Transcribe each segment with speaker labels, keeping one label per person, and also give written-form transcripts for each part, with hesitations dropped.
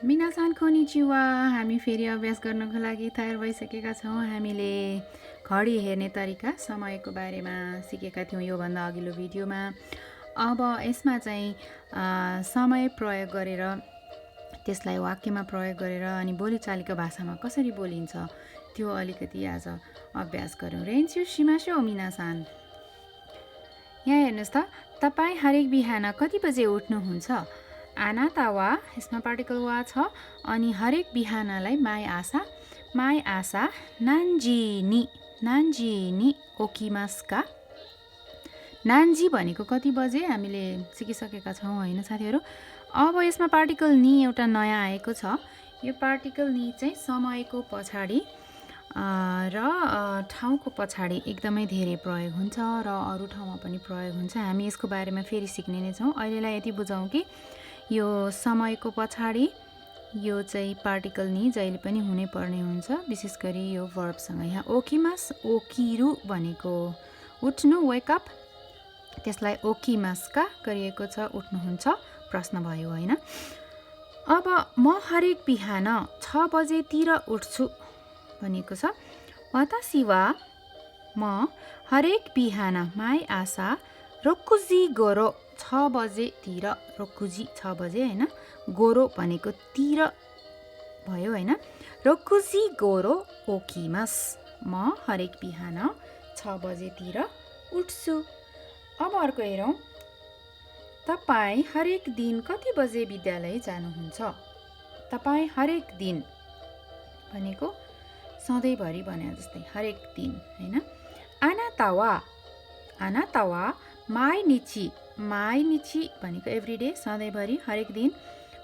Speaker 1: मिनासान konnichiwa हामी फेरि अभ्यास गर्नको लागि तयार भइसकेका छौँ। हामीले घडी हेर्ने तरिका समयको बारेमा सिकेका थियौँ योभन्दा अघिल्लो भिडियोमा। अब यसमा चाहिँ समय प्रयोग गरेर त्यसलाई वाक्यमा प्रयोग गरेर अनि बोलीचालीको भाषामा कसरी बोलिन्छ त्यो अलिकति आज अभ्यास गरौँ। रेन्स्यु शिमासो मिनासान। यहाँ हेर्नुहोस् त, तपाईँ हरेक बिहान कति बजे उठ्नुहुन्छ? आनातावा, यसमा पार्टिकल वा छ अनि हरेक बिहानलाई माई आशा नान्जी ओकिमास्का। नान्जी भनेको कति बजे हामीले सिकिसकेका छौँ होइन साथीहरू। अब यसमा पार्टिकल नि एउटा नयाँ आएको छ। यो पार्टिकल नि चाहिँ समयको पछाडि र ठाउँको पछाडि एकदमै धेरै प्रयोग हुन्छ र अरू ठाउँमा पनि प्रयोग हुन्छ। हामी यसको बारेमा फेरि सिक्ने नै छौँ। अहिलेलाई यति बुझौँ कि यो समयको पछाडि यो चाहिँ पार्टिकल नि जहिले पनि हुनै पर्ने हुन्छ, विशेष गरी यो भर्बसँग। यहाँ ओकिमास, ओकिरु भनेको उठ्नु, वेकअप, त्यसलाई ओकिमास्का गरिएको छ, उठ्नुहुन्छ प्रश्न भयो होइन। अब म हरेक बिहान 6 बजेतिर उठ्छु भनेको छ। वातासी वा, म हरेक बिहान माई आशा रोकुजी गोरो 6 बजेतिर, रोकुजी 6 बजे होइन, गोरो भनेको तिर भयो होइन। रोकुजी गोरो ओकिमास, म हरेक बिहान 6 बजेतिर उठ्छु। अब अर्को हेरौँ, तपाईँ हरेक दिन कति बजे विद्यालय जानुहुन्छ? तपाईँ हरेक दिन भनेको सधैँभरि भने जस्तै हरेक दिन होइन। आनातावा माइनिची भनेको एभ्रिडे, सधैँभरि, हरेक दिन।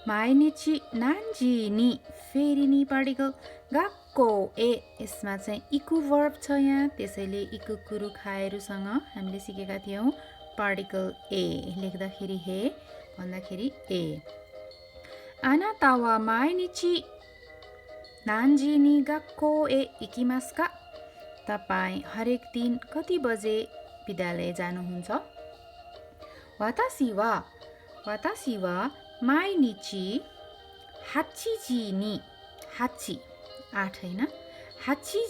Speaker 1: माइनिची नान्जी फेरि नि पार्टिकल गाक्को ए, यसमा चाहिँ इकु वर्ब छ यहाँ, त्यसैले इकु कुरु खाएरुसँग हामीले सिकेका थियौँ पार्टिकल ए, लेख्दाखेरि हे, भन्दाखेरि ए। आनातावा माइनिची नान्जी नि गाक्को ए इकिमास्का, तपाईँ हरेक दिन कति बजे विद्यालय जानुहुन्छ? वातासी वा माइनिची हाच्ची नि, 8 होइन, हाच्ची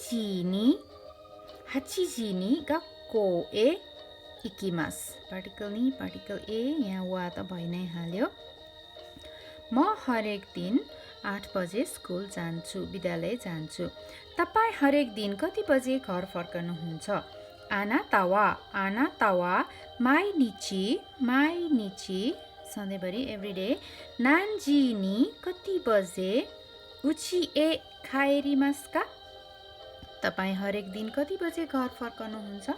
Speaker 1: नि गाक्को ए इकिमास, पार्टिकल नि पार्टिकल ए, यहाँ वा त भइ नै हाल्यो। म हरेक दिन 8 बजे स्कुल जान्छु, विद्यालय जान्छु। तपाईँ हरेक दिन कति बजे घर फर्कनुहुन्छ? आनातावा माइनिची सधैँभरि एभ्रिडे, नान्जी नि कति बजे, उचिए खाएरिमास्का, तपाईँ हरेक दिन कति बजे घर फर्कनुहुन्छ?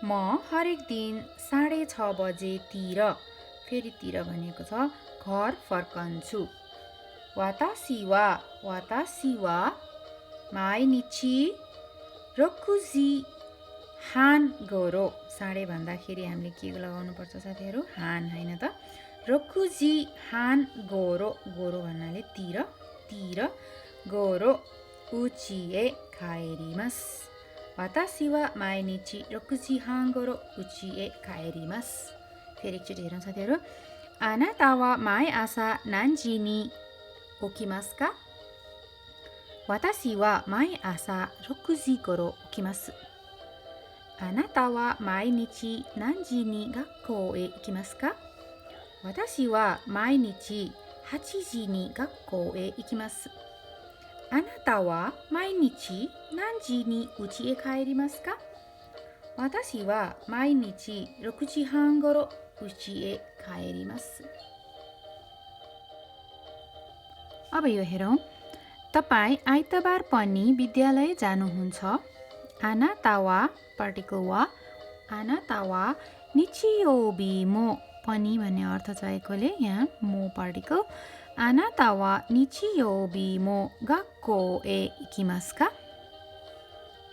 Speaker 1: म हरेक दिन 6:30 बजेतिर, फेरि तिर भनेको छ, घर फर्कन्छु। वातासी वा माइनिची रोकुजी हान गोरो, 6:30 भन्दाखेरि हामीले के लगाउनु पर्छ साथीहरू? हान होइन त, रोकुजी हान गोरो, गोरो भन्नाले तिर, गोरो उचिए खाएरिमास। वातासी वा माइनिची रोकुजी हान गोरो उचिए खाएरिमास। फेरि एकचोटि हेरौँ साथीहरू। आनातावा माई आशा नान्जी नि ओकिमास्का? वातासी वा माई आशा रोकुजी गोरो ओकिमासु। आनातावा माइनिची नान्जी नि गाक्को ए इकिमास्का? वातासी वा माइनिची 8時に学校へ行きます。あなたは毎日何時に家へ帰りますか？私は毎日6時半ごろ家へ帰ります。अब यो हेरौँ, तपाईँ आइतबार पनि विद्यालय जानुहुन्छ? आनातावा पार्टिकल वा, आनातावा निचियोबी मो, पनि भन्ने अर्थ चाहेकोले यहाँ मो पार्टिकल। आनातावा निचियोबी मो गक्को ए इकिमास्का,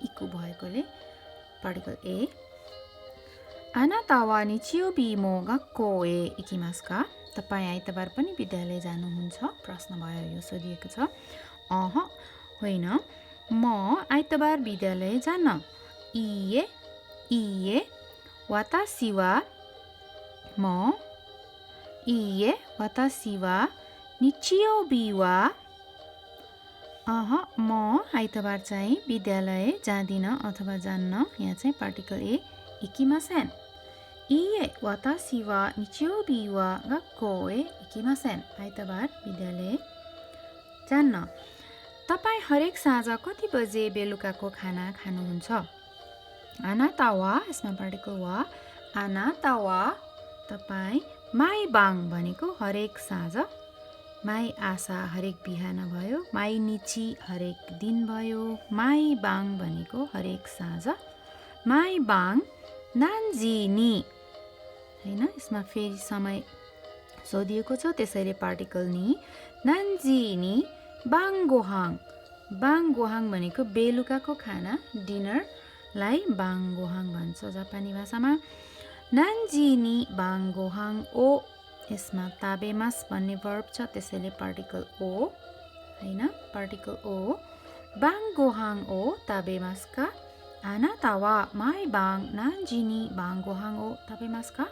Speaker 1: इकु भएकोले पार्टिकल ए। आनातावा निचियोबी मो गक्को ए इकिमास्का, तपाईँ आइतबार पनि विद्यालय जानुहुन्छ? प्रश्न भयो, यो सोधिएको छ। होइन, म आइतबार विद्यालय जान्न। इए वातासी वा, म इए वातासी वा निचियोबी वा म आइतबार चाहिँ विद्यालय जाँदिन अथवा जान्न। यहाँ चाहिँ पार्टिकल ए इकिमासेन। इए वातासी वा निचियोबी वा गक्को ए इकिमासेन। आइतबार विद्यालय जान्न। तपाईँ हरेक साँझ कति बजे बेलुकाको खाना खानुहुन्छ? आनाता वा, यसमा पार्टिकल वा, आनाता वा तपाईँ, माई बाङ भनेको हरेक साँझ, माई आशा हरेक बिहान भयो, माई निची हरेक दिन भयो, माई बाङ भनेको हरेक साँझ, माई बाङ नान्जिनी होइन, यसमा फेरि समय सोधिएको छ त्यसैले पार्टिकल नि, नान्जिनी बाङगोहाङ। बाङगोहाङ भनेको बेलुकाको खाना, डिनरलाई बाङगोहाङ भन्छ जापानी भाषामा। नान्जिनी बाङगोहाङ ओ, यसमा ताबेमास भन्ने वर्ब छ त्यसैले पार्टिकल ओ होइन, पार्टिकल ओ। बाङगोहाङ ओ ताबेमासका। आनाता वा माई बाङ नान्जिनी बाङगोहाङ ओ ताबेमासका।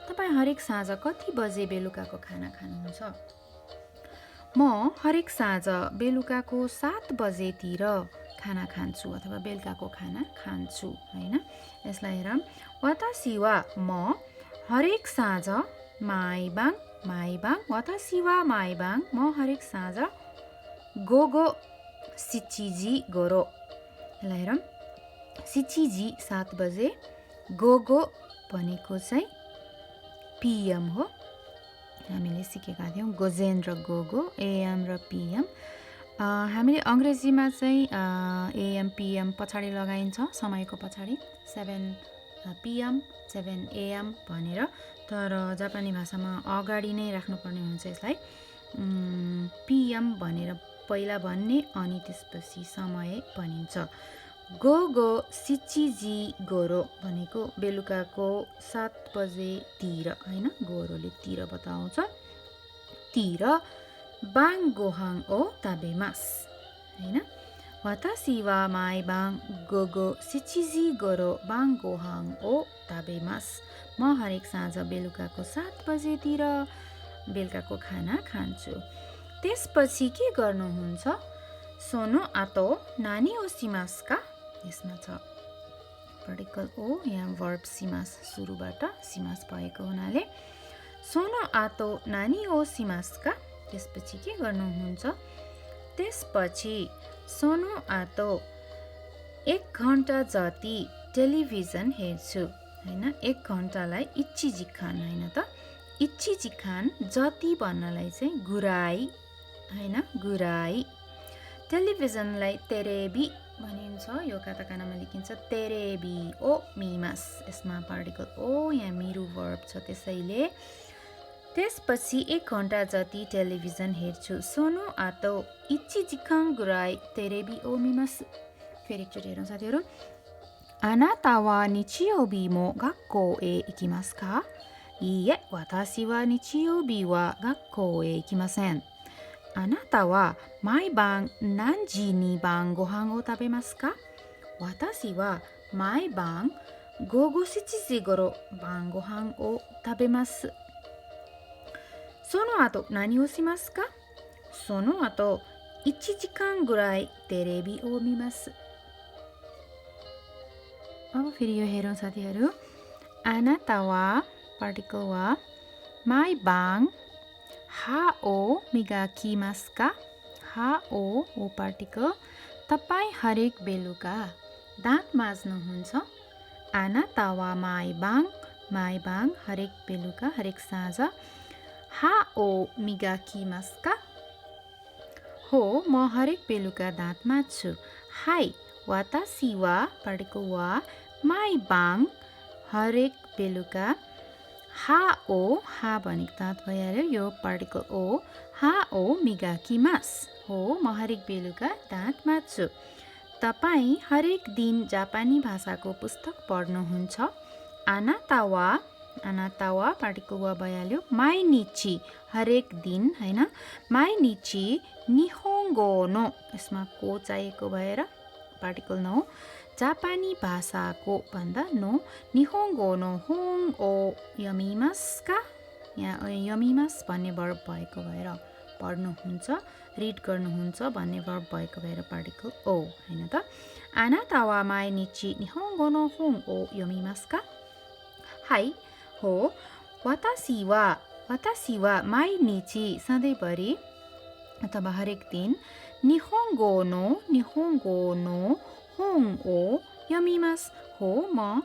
Speaker 1: तपाईँ हरेक साँझ कति बजे बेलुकाको खाना खानुहुन्छ? म हरेक साँझ बेलुकाको 7 बजेतिर खाना खान्छु अथवा बेलुकाको खाना खान्छु होइन। यसलाई हेरौँ। वातासी वा म हरेक साँझ, माई बाङ वातासी वा माई बाङ म हरेक साँझ, गोगो सिचिजी गोरो। यसलाई हेरौँ। सिचिजी 7 बजे, गोगो भनेको चाहिँ पिएम हो। हामीले सिकेका थियौँ गोजेन र गोगो, एएम र पिएम। हामीले अङ्ग्रेजीमा चाहिँ एएम पिएम पछाडि लगाइन्छ, समयको पछाडि 7 पिएम 7 एएम भनेर, तर जापानी भाषामा अगाडि नै राख्नुपर्ने हुन्छ यसलाई, पिएम भनेर पहिला भन्ने अनि त्यसपछि समय भनिन्छ। गोगो सिचिजी गोरो भनेको बेलुकाको 7 बजेतिर होइन, गोरोले तिर बताउँछ, तिर। बाङगोहाङ ओ ताबेमास होइन। वातासी वा माई बाङ गोगो सिचिजी गोरो बाङगोहाङ ओ ताबेमास। म हरेक साँझ बेलुकाको 7 बजेतिर बेलुकाको खाना खान्छु। त्यसपछि के गर्नुहुन्छ? सोनो आतो नानी ओसिमासका। यसमा छ पार्टिकल ओ, यहाँ वर्ब सिमास सुरुबाट सिमास भएको हुनाले सोनो आतो नानी ओसिमासका। त्यसपछि के गर्नुहुन्छ? त्यसपछि सोनो आतो 1 घन्टा जति टेलिभिजन हेर्छु होइन। 1 घन्टालाई इच्चिजिखान होइन त, इच्चिजिखान जति भन्नलाई चाहिँ गुराई होइन, गुराई। टेलिभिजनलाई तेरेबी भनिन्छ, यो काताकानामा लेखिन्छ तेरेबी ओ मिमास। यसमा पार्टिकल ओ, यहाँ मिरु वर्ब छ त्यसैले। त्यसपछि 1 घन्टा जति टेलिभिजन हेर्छु। सोनो आतो इच्चिजिखान गुराई तेरेबी ओ मिमास। फेरि एकचोटि हेरौँ साथीहरू। आनाता वा निचियोबी मो गक्को ए इकिमासु का? इए वातासी वा निचियोबी वा गक्को ए इकिमासेन। आनाता वा माई बाङ नान्जी नि बाङ गोहाङ ओ ताबेमासु का? वातासी वा माई बाङ गोगो 7時頃晩ご飯を食べます。その後何をしますか？その後1時間ぐらいテレビを見ます。अब फेरि यो हेरौँ साथीहरू। आनाता वा पार्टिकल वा माई बाङ हा ओ मिगाकिमासु का? हा ओ पार्टिकल। तपाईँ हरेक बेलुका दाँत माझ्नुहुन्छ। आनाता वा माई बाङ हरेक बेलुका हरेक साँझ हा ओ मिगाकिमासु का? हो म हरेक बेलुका दाँत माझ्छु। हाई वातासी वा पार्टिकल वा माई बाङ हरेक बेलुका हा भनेको दाँत भइहाल्यो, यो पार्टिकल ओ हा ओ मिगाकिमासु। हो म हरेक बेलुका दाँत माझ्छु। तपाईँ हरेक दिन जापानी भाषाको पुस्तक पढ्नुहुन्छ। आनाता वा पार्टिकल वा भइहाल्यो। माइनिची हरेक दिन होइन, माइनिची निहोङ्गो नो, यसमा को चाहिएको भएर पार्टिकल नो, जापानी भाषाको भन्दा नो, निहोङ्गो नो होङ ओ यमिमासु का? यहाँ यमिमास भन्ने वर्ब भएको भएर पढ्नुहुन्छ रिड गर्नुहुन्छ भन्ने verb भएको भएर पार्टिकल ओ हैन त आनाता वा माइनिची निहोंगो नो होंग ओ योमिमासु का हाई हो वातासी वा माइनिची सधैँभरि अथवा हरेक दिन निहोंगो नो होंग ओ योमिमासु हो म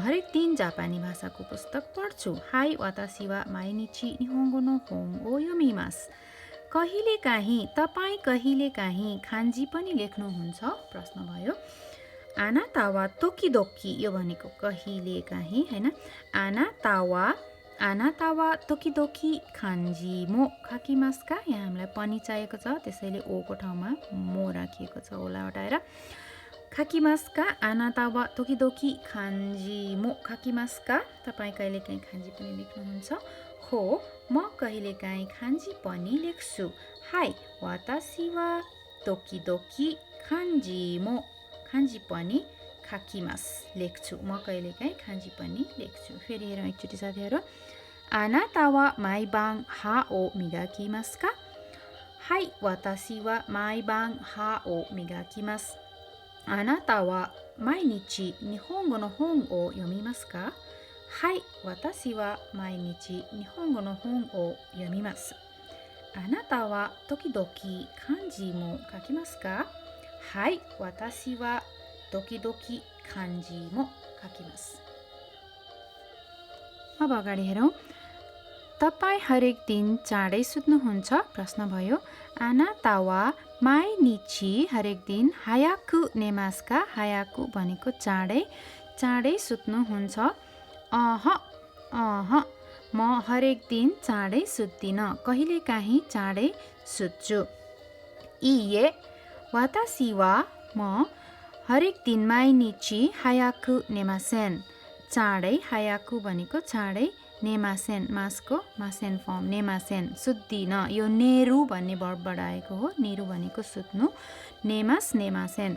Speaker 1: हरेक दिन जापानी भाषाको पुस्तक पढ्छु हाई वातासी वा माइनिची निहोंगो नो होंग ओ योमिमासु कहिलेकाहीँ तपाईँ कहिलेकाहीँ खान्जी पनि लेख्नुहुन्छ प्रश्न भयो आनाता वा तोकिदोकी यो भनेको कहिलेकाहीँ हैन आनाता वा तोकिदोकी खान्जी मो खाकिमासु का यहाँ हामीलाई पनि चाहिएको छ त्यसैले ओ को ठाउँमा मो राखिएको छ ओला हटाएर खाकिमासु का आनाता वा तोकिदोकी खान्जी मो खाकिमासु का तपाईँ कहिलेकाहीँ खान्जी पनि लेख्नुहुन्छ हो म कहिलेकाहीँ खान्जी पनि लेख्छु हाई वातासी वा तोकिदोकी खान्जी मो खान्जी पनि खाकिमासु लेख्छु म कहिलेकाहीँ खान्जी पनि लेख्छु फेरि हेरौँ एकचोटि साथीहरू आनाता वा माइबाङ हा ओ मिगाकिमासु का हाई वातासी वा माइबाङ हा ओ मिगाकिमासु आनाता वा माइनिची निहोंगो नो होंग ओ योमिमासु का हाई वातासी वा माइनिची निहोंगो नो होंग ओ योमिमासु आनाता वा तोकिदोकी खान्जी मो खाकिमासु का हाई वातासी वा तोकिदोकी खान्जी मो खाकिमासु अब अगाडि हेरौँ तपाईँ हरेक दिन चाँडै सुत्नुहुन्छ प्रश्न भयो आनाता वा माइनिची हरेक दिन हायाकु नेमासु का हायाकु भनेको चाँडै सुत्नुहुन्छ अह म हरेक दिन चाँडै सुत्दिन कहिलेकाहीँ चाँडै सुत्छु इए वातासी वा म हरेक दिन माइनिची हायाकु नेमासेन चाँडै हायाकु भनेको चाँडै नेमासेन मासको मासेन फर्म नेमासेन सुत्दिन यो नेरु भन्ने वर्बबाट आएको हो नेरु भनेको सुत्नु नेमासेन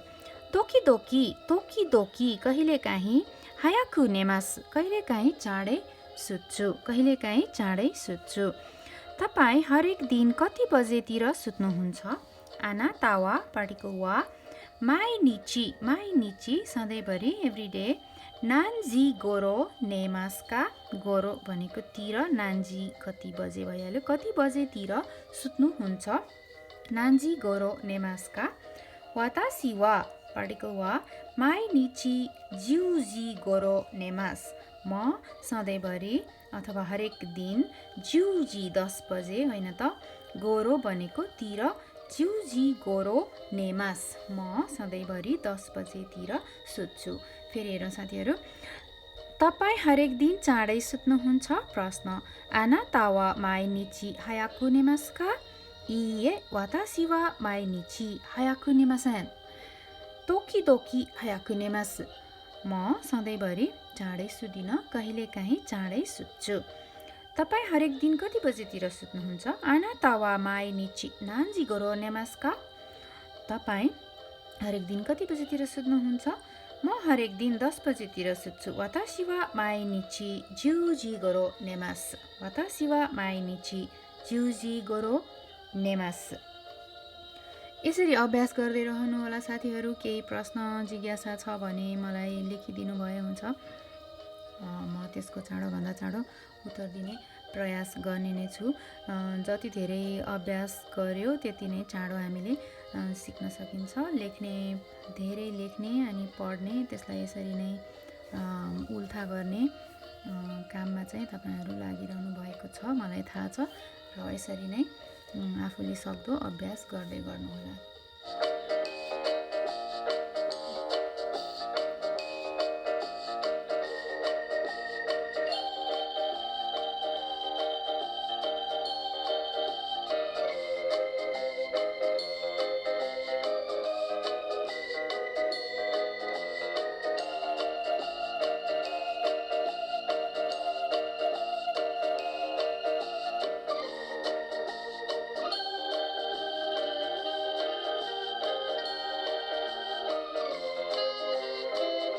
Speaker 1: तोकिदोकी कहिलेकाहीँ हायाकु नेमासु कहिलेकाहीँ चाँडै सुत्छु तपाईँ हरेक दिन कति बजेतिर सुत्नुहुन्छ आनाता वा पार्टिकल वा माइनिची सधैँभरि एभ्रिडे नान्जी गोरो नेमासु का गोरो भनेको तिर नान्जी कति बजे भइहाल्यो कति बजेतिर सुत्नुहुन्छ नान्जी गोरो नेमासु का वातासी वा पार्टिकल वा माइनिची ज्युजी गोरो नेमासु म सधैँभरि अथवा हरेक दिन ज्युजी 10 बजे होइन त गोरो भनेको तिर ज्युजी गोरो नेमासु म सधैँभरि 10 बजेतिर सुत्छु फेरि हेरौँ साथीहरू तपाईँ हरेक दिन चाँडै सुत्नुहुन्छ प्रश्न आनाता वा माइनिची हायाकु नेमासु का इए वातासी वा माइनिची हायाकु नेमासेन तोकिदोकी हायाकु नेमासु म सधैँभरि चाँडै सुत्दिन कहिलेकाहीँ चाँडै सुत्छु तपाईँ हरेक दिन कति बजेतिर सुत्नुहुन्छ आनाता वा माइनिची नान्जी गोरो नेमासु का तपाईँ हरेक दिन कति बजेतिर सुत्नुहुन्छ म हरेक दिन 10 बजेतिर सुत्छु वातासी वा माइनिची ज्युजी गोरो नेमासु वातासी वा माइनिची ज्युजी गोरो नेमासु यसरी अभ्यास गर्दै रहनु होला साथीहरू केही प्रश्न जिज्ञासा छ भने मलाई लेखिदिनु भए हुन्छ म त्यसको चाँडोभन्दा चाँडो उत्तर दिने प्रयास गर्ने नै छु जति धेरै अभ्यास गर्यो त्यति नै चाँडो हामीले सिक्न सकिन्छ धेरै लेख्ने अनि पढ्ने त्यसलाई यसरी नै उल्था गर्ने काममा चाहिँ तपाईहरु लागिरहनु भएको छ मलाई थाहा छ र यसरी नै आफूले सक्दो अभ्यास गर्दै गर्नुहोला।